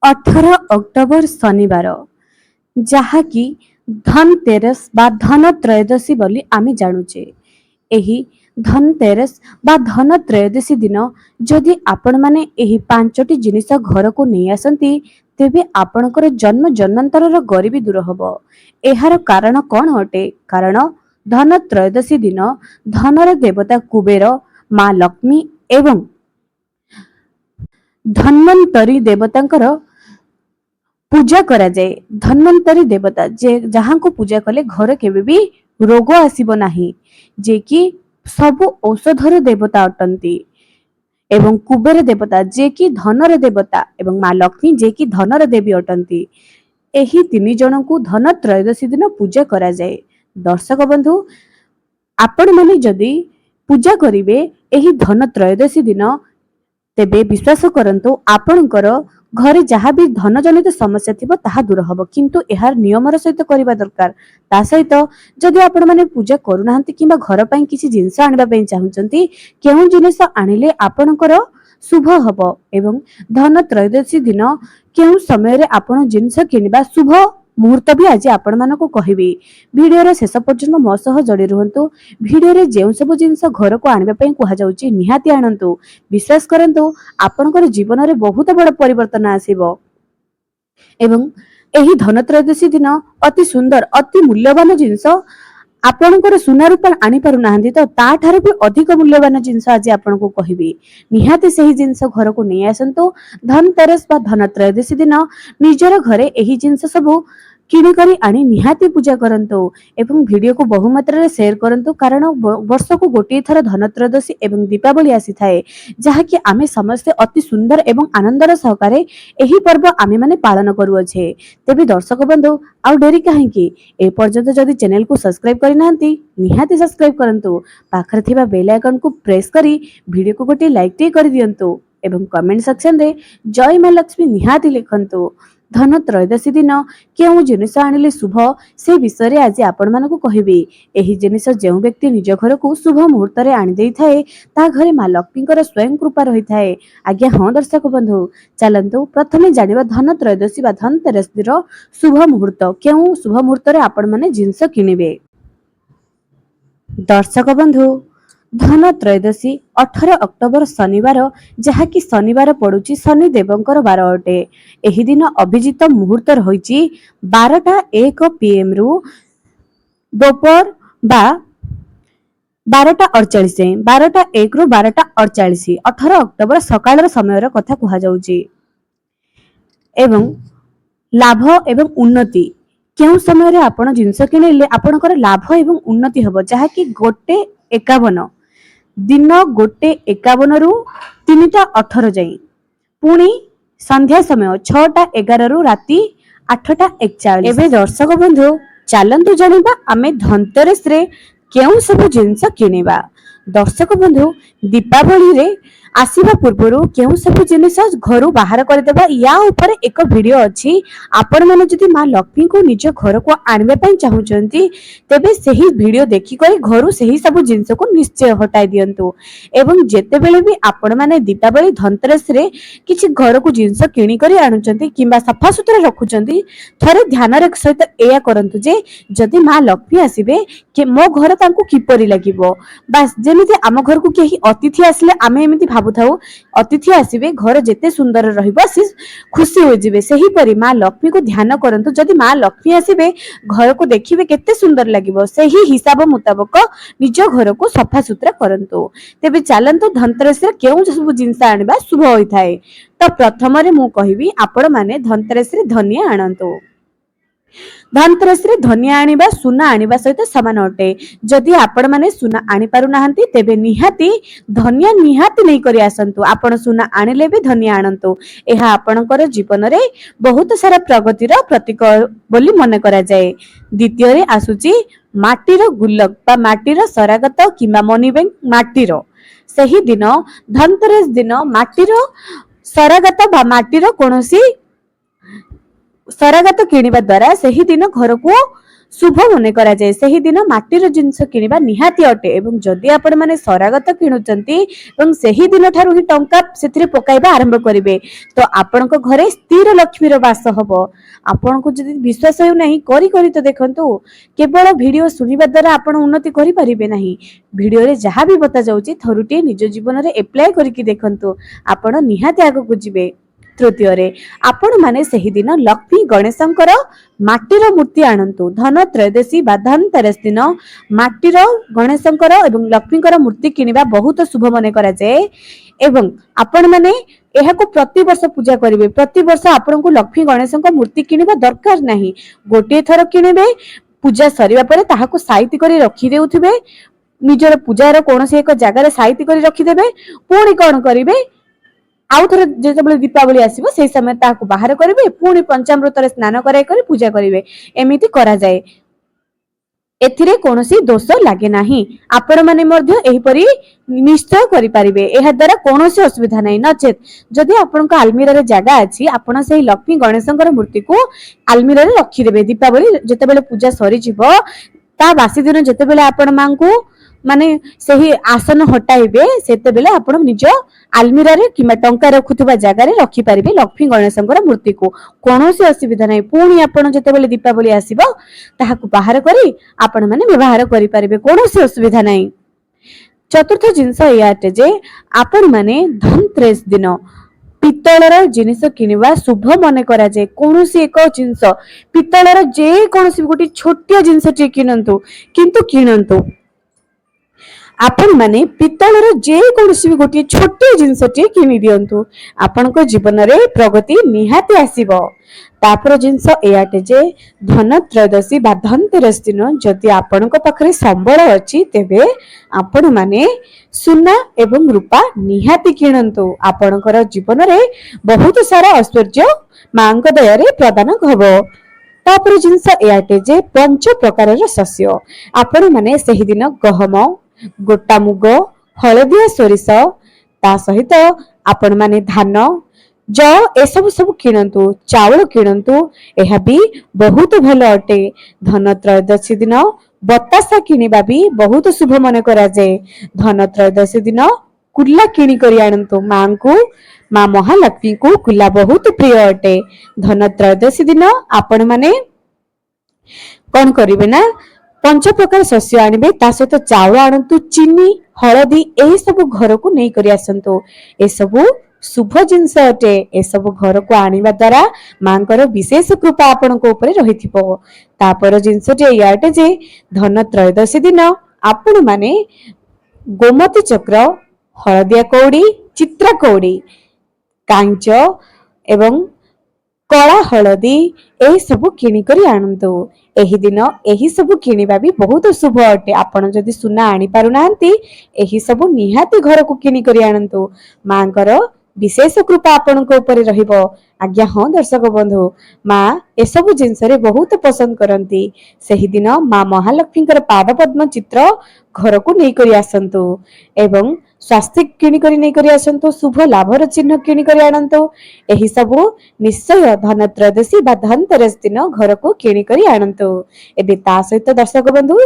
18 October शनिवार जहाँकि धनतेरस बा धन त्रयोदशी बोली आमे जानुचे। एही धनतेरस बा धन त्रयोदशी दिन जदि आपण माने एही पांचटी जिनिस घर को नहीं आसंती तेबे आपणकर जन्म जन्मांतरर गरीबी दूर हबो। एहार कारण कौन अटे? कारण धन त्रयोदशी दिन धनर देवता कुबेर, माँ लक्ष्मी एवं धन्वंतरी देवतांकर पूजा करा जाए। धन्वंतरी देवता जे जहां को पूजा कले घर केबे भी रोग आसीबो नाही, जे कि सबु औषधर देवता अटंती। एवं कुबेर देवता जे कि धनर देवता एवं माँ लक्ष्मी जे कि धनर देवी अटंती। एही तीन जन को धन त्रयोदशी दिन पूजा करा जाए। दर्शक बंधु, आपण माने जदि पूजा करिवे एही धन त्रयोदशी दिन तेबे विश्वास करंतु आपणकर घरे जहाँ भी धन जनित समस्या थिबो ताहा दूर हबो। किंतु एहार नियमर सहित करिबा दरकार। ता सहित जदि आपण माने पूजा करूनाहंती किंबा घर पई किछि जिंस आनिबा पई चाहुचंती, केउ जिनिस आनिले आपणकर शुभ हबो एवं धन त्रयोदशी दिन केउ समय रे आपण जिंस किनिबा शुभ मुहूर्त भी आज आपण मानको कहिबी। वीडियो रे शेष पर्यंत मो सह जड़ी रहंतु। वीडियो रे जेउ सब जिंस घर को आनिबा पई कुहा जाउची निहाती आनंतु। विश्वास करंतु आपणकर जीवन रे बहुत बड़ परिवर्तन आसीबो। एवं एही धन त्रयोदशी दिन अति सुंदर अति मूल्यवान जिंस आपणकर सुना रूपा आनी पारु नाहंती तो ता ठारे भी अधिक मूल्यवान जिंस आज आपनको कहिबी। निहाती सही जिंस घर को नहीं आसंतु। धनतेरस बा धन त्रयोदशी दिन निजर घरे एही जिंस सबु किणी करी आनी निहाती पूजा करंतु एवं वीडियो को बहु मात्रा रे शेयर करंतु। कारण वर्ष को गोटे थर धन त्रयोदशी एवं दीपावली आसी थाए, जहा कि आमे समस्त अति सुंदर एवं आनंदर सहकारे एही पर्व आमे माने पालन करू अछे। तेबे दर्शक बंधु, आउ डेरी काहेकि ए पर्यंत जदि चैनल को सब्सक्राइब करि नाहंती निहाती सब्सक्राइब करंतु। पाखरे थिबा बेल आइकन को प्रेस करी वीडियो को गोटे लाइक टे करि दियंतु एवं कमेंट सेक्शन रे जय मां लक्ष्मी निहाती लिखंतु। धन त्रयोदशी दिन केउ जिनिस आनिले शुभ से विषय रे आज आपण मानको कहिबी। एही जिनिस जेउ व्यक्ति निज घर को शुभ मुहूर्त रे आनि देई थाए ता घरे मां लक्ष्मीकर स्वयं कृपा रही थाए। आज्ञा हां दर्शक बंधु, चलंतु प्रथमे जानिबा धन त्रयोदशी बा धनतेरस दिन शुभ मुहूर्त। केउ शुभ मुहूर्त रे आपण माने जिनिस किनिबे। दर्शक बंधु, धन त्रयोदशी 18 अक्टोबर शनिवार जहाँकि शनिवार पड़ुची शनि देवंकर बार अटे। एही दिन अभिजित मुहूर्त रही 12:01 PM रु दोपहर बा 12:48 12:01 रु 12:48 18 अक्टोबर सकाळ समय कथा कुहा जाउची। एवं लाभ एवं उन्नति केउ समय रे आपण जिंस किनिले आपणकर लाभ एवं उन्नति हबो, जहाँकि 1:51 दिन 1:51 रु 3:18 जाई। पुणी संध्या समय 6:11 रु राति 8:41। एबे दर्शक बंधु, चलंतु जानिबा आमे धनतेरस रे केउ सब जिंस किनिबा। दर्शक बंधु, दीपावली रे आसीबा पूर्वरु केउ सब जिनिस घरु बाहर कर देबा या ऊपर एक वीडियो अछि। आपण माने जदि मां लक्ष्मी को निज घर को आनिबे पई चाहुचंती तेबे सही वीडियो देखि करी घरु सही सब जिंस को निश्चय हटाई दियंतु। एवं जेते बेले भी आपण माने दीपावली धनतेरस रे किछि घर को जिंस किणी करी आनुचंती किंबा सफा सुतरा रखुचंती, थरे ध्यान रे सहित एया करंतु जे जदि मां लक्ष्मी आसीबे के मो घर तांको किपरि लागिबो। बस जेमिति आम घर को केही अतिथि आसले आमे एमिति भाबुथाउ अतिथि आसीबे घर जेते सुंदर रहिबो से खुशी हो जिवे। सही परि मां लक्ष्मी को ध्यान करंतु। जदि मां लक्ष्मी आसीबे घर को देखिबे केते सुंदर लागिबो, सही हिसाब मुताबिक निज घर को सफा सुतरा करंतु। तेबे चलंतु धनतेरस रे केउ सब जिंस आनिबा शुभ होई थाए। तो प्रथम रे मु कहिबी आपण माने धनतेरस रे धनिया आनंतु। धनतेरस रे धनिया आनिबा सुना आनिबा सहित समान अटे। जदि आपण माने सुना आनि पारु नाहंती तेबे निहाती धनिया निहाती नै करी आसंतु। आपण सुना आनिले भी धनिया आनंतु। एहा आपणकर जीवन रे बहुत सारा प्रगतिर प्रतीक बोली मने करा जाए। द्वितीय रे आसुची माटीर गुल्लक बा माटीर सरागत किंबा मनी बैंक माटीर। सही दिन धनतेरस दिन माटीर सरागत बा माटीर कोनोसी ସରାଗତ କିଣିବା ଦ୍ୱାରା ସେହି ଦିନ ଘରକୁ शुभ मन कराए से दिन माटीर जिनस किणवा निहाती अटे एवं जदि आपण माने सरागत किणुचंती एवं सही दिन ठारू ही टंका सेथिरे पकाइबा आरंभ करिवे तो आपण को घरे स्थिर लक्ष्मीर वास हबो। आपण को जदि विश्वास हो नहीं करी करी तो देखंतु केवल वीडियो सुनिबा द्वारा आपण उन्नति करि परिबे नहीं। वीडियो रे जहाँ भी बता जाउची थरुटी निज जीवन रे अप्लाई करिकि देखंतु आपण निहाती आगु को जिवे। तृतीय रे आपण माने सही दिन लक्ष्मी गणेशंकर माटीर मूर्ति आणंतु। धन त्रयोदशी बा धनतेरस दिन माटीर गणेशंकर एवं लक्ष्मीकर मूर्ति किनिबा बहुत शुभ मन करा जाए एवं आपण माने एहाको प्रति वर्ष पूजा करिवे। प्रति वर्ष आपण को लक्ष्मी गणेशंकर मूर्ति किनिबा दरकार नाही। गोटे थर किनिबे पूजा सरिबा परे ताहाको साइति करी रखि देउथिबे। निजर पूजार कोनोसी एक जगह साइति करी रखि देबे। पुणी कोन करिवे आउ थरे जेतेबेले दीपावली आसीबो सेही समय ताहाको बाहर करिवे। पुणी पंचामृत रे स्नान कराई करी पूजा करिवे। एमिति करा जाए। एथिरे कोनोसी दोष लागे नाही। आपण माने मध्य एही परी निश्चय करि परिबे। एहा द्वारा कोनोसी असुविधा नाही। नचेत जदि आपन को आलमीरा रे जागा अछि आपण सेही लक्ष्मी गणेशंकर मूर्ति को आलमीरा रे रखि देबे। दीपावली जेतेबेले पूजा सरी जिवो ता बासी दिन जेतेबेले आपण मांकु माने सही आसन हटाइबे सेते बेले आपण निज आलमीरा रे किमा टंका रखुथबा जगह रे रखि परिबे लक्ष्मी गणेशंकर मूर्ति को। कोनोसी असुविधा नाही। पुणी आपण जेते बेले दीपावली आसीबो ताहाकु बाहर करी आपण माने व्यवहार करि परिबे। कोनोसी असुविधा नाही। चतुर्थ जिंस याटे जे आपण माने धनतेरस दिन पितलर जिनिस किनिबा शुभ मन करा जाए। कोनोसी एक जिंस पितलर जे कोनोसी गोटी छोटिया जिंस टे किनंतु किंतु किनंतु आपण माने पितलर जे कोनोसी भी गोटी छोटे जिंसटी किनि दियंतु आपण को जीवन रे प्रगति निहाती आसीबो। तापर जिंस एयाटे जे धन त्रयोदशी बा धनतेरस दिन जदि आपण को पाखरे संबळ अछि तेबे आपण माने सुना एवं रूपा निहाती किनंतु आपणकर जीवन रे बहुत सारा ऐश्वर्य मांग दया रे प्रदान हबो। तापर जिंस एयाटे जे पंच प्रकार शस्य आपण माने सही दिन गहम गोटा मुग हलदिया सोरिष ता सहित आपण माने धान ज एसबु सब किणंतु चावल किणंतु एहा भी बहुत भलो अटे। धन त्रयोदशी दिन बतासा किनिबा भी बहुत शुभ मन करा जाए। धन त्रयोदशी दिन कुल्ला किणी करी आणंतु मां को मां महालक्ष्मी को कुल्ला बहुत प्रिय अटे। धन त्रयोदशी दिन आपण माने कौन करिवे ना पंच प्रकार शस्य आनिबे ता सहित चावल आणंतु चीनी हळदी एही सब घर को नै करी आसंतु। ए सब शुभ जिंस अटे। ए सब घर को आनिबा द्वारा मांकर विशेष कृपा आपण को ऊपर रहिथिबो। तापर जिंस जे याटे जे धन त्रयोदशी दिन आपण माने गोमती चक्र हळदिया कौड़ी चित्रा कौड़ी कांच एवं कला हलदी एही सब किणी करी आणंतु। एही दिन एही सब किणीबा भी बहुत शुभ अटे। आपण जदि सुना आनी पारु नांती एही सब निहाती घर को किणी करी आणंतु मांकर विशेष कृपा आपण को ऊपर रहिबो। आज्ञा हाँ दर्शक बंधु माँ ए सब जिनस रे बहुत पसंद करंती। सही दिन माँ महालक्ष्मीकर पाद पद्म चित्र घर को नहीं करी आसंतु एवं स्वास्थ्य किणी करी नहीं करी आसंतु। शुभ लाभर चिन्ह किणी करी आणंतु। एही सब निश्चय धन त्रयोदशी बा धनतेरस दिन घर को किणी करी आणंतु। एबे ता सहित दर्शक बंधु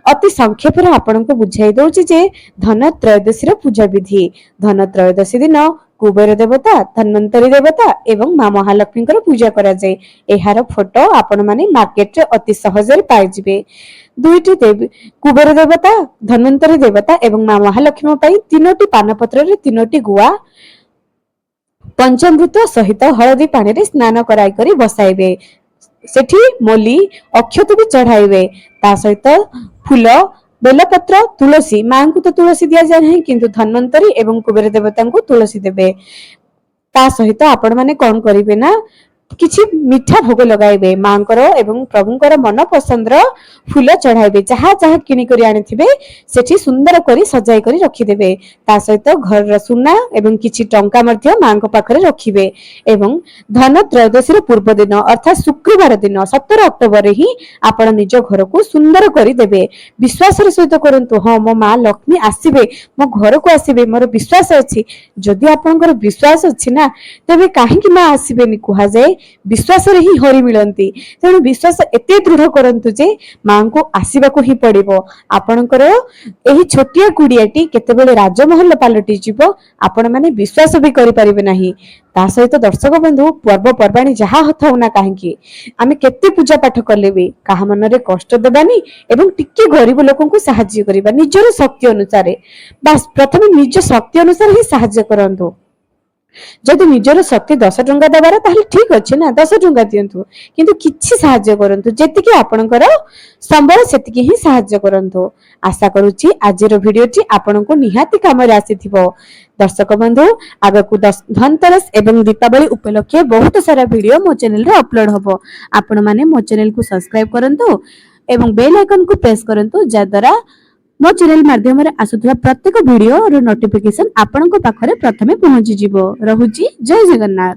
अति संक्षेप रे आपण को बुझाई दउची जे धन त्रयोदशी रे पूजा विधि। धन त्रयोदशी दिन कुबेर देवता धन्वंतरी देवता एवं मां महालक्ष्मी पूजा करा जाए। एहार फोटो आपण माने मार्केट रे अति सहज रे पाई जिवे। दुईटी देवी कुबेर देवता धन्वंतरी देवता एवं मां महालक्ष्मी पई तीनोटी पानपत्र रे तीनोटी गुआ पंचामृत सहित हळदी पानी रे स्नान कराई करी बसाइबे। सेठी मोली अक्षत भी चढ़ाइबे। ता सहित फूल बेलपत्र तुलसी मां को तो तुलसी दिया जाए नहीं किंतु धन्वंतरी एवं कुबेर देवता को तुलसी देबे। ता सहित आपण माने कौन करिवे ना किछि मीठा भोग लगाइबे। मांकर एवं प्रभुंकर मन पसंद रो फूल चढ़ाइबे। जहा जहा किणी करी आनिथिबे सेठी सुंदर करी सजाई करी रखि देबे। ता सहित घर र सुना एवं किछि टंका मध्य मांक पाखरे रखिबे एवं धन त्रयोदशी रो पूर्व दिन अर्थात शुक्रवार दिन 17 अक्टोबर रे ही आपण निज घर को सुंदर करी देबे। विश्वास रे सहित करंतु हां मो मां लक्ष्मी आसीबे मो घर को आसीबे मोर विश्वास अछि। जदि आपनकर विश्वास अछि ना तबे काहे कि मां आसीबे नि कुहा जाय विश्वास रे ही हरि मिलंती तेणु विश्वास एते दृढ़ करंतु जे मां को आसीबाको ही पड़िबो आपणकर एही छोटिया कुड़ियाटी केतेबेले राजमहल पलटि जिवो आपण माने विश्वास भी करि परिबे नाही ता सहित दर्शक बंधु पर्व पर्वाणी जहा हथाउ ना काहेकि आमे केते पूजा पाठ कले भी काहा मनरे कष्ट देबानी एवं टिके गरीब लोकन को सहाय्य करिबा निजर शक्ति अनुसार बस प्रथमे निज शक्ति अनुसार ही सहाय्य करंतु जदि निजर शक्ति 10 टंका देबार ताहले ठीक अछि ना 10 टंका दियंतु किंतु किछि सहाय्य करंतु जेतिके आपणकर संबळ सेतिके ही सहाय्य करंतु आशा करूची आजिर भिडियोटी आपनको निहाती काम रे आसीथिबो दर्शक बंधु आगकु धनतेरस एवं दीपावली उपलक्षे बहुत सारा वीडियो मो चैनल रे अपलोड हबो आपण माने मो चैनल को सब्सक्राइब करंतु एवं बेल आइकन को प्रेस करंतु जा द्वारा मो चैनल माध्यम रे आसुथबा प्रत्येक वीडियो रो नोटिफिकेशन आपनको पाखरे प्रथमे पहुंची जिवो रहुची जय जगन्नाथ।